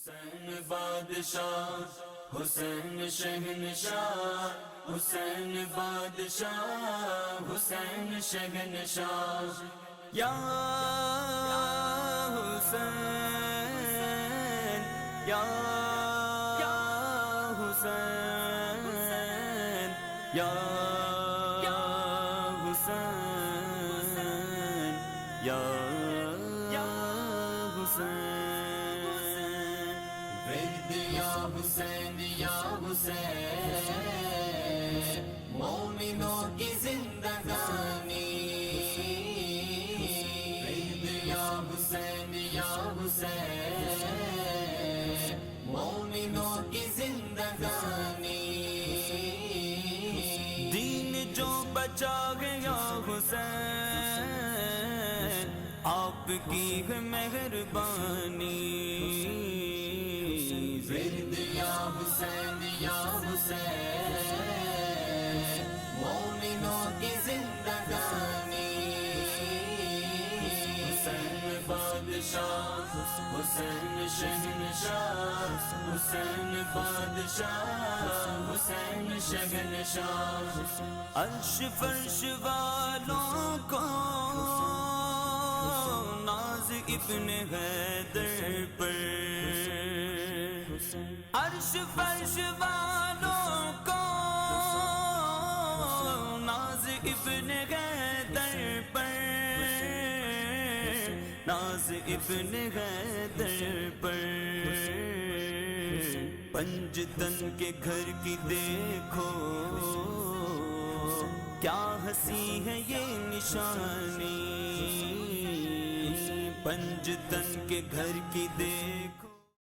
حسین بادشاہ، حسین شہنشاہ، حسین بادشاہ، حسین شہنشاہ، یا حسین، یا حسین، یا حسین، یا حسین، ورد یا حسین یا حسین، مومنوں کی زندگانی، ورد یا حسین یا حسین، مومنوں کی زندگانی، دین جو بچا گیا حسین، آپ کی ہے مہربانی، ورد یا حسین یا حسین، مومنوں کی زندگانی، حسین بادشاہ، حسین شہنشاہ، حسین بادشاہ، حسین شہنشاہ، عرش فرش والوں کو ناز ابن حیدر پر، عرش فرش والوں کو ناز ابن حیدر پر، ناز ابن حیدر پر، پنجتن کے گھر کی دیکھو کیا ہنسی ہے یہ نشانی، پنجتن کے گھر کی دیکھو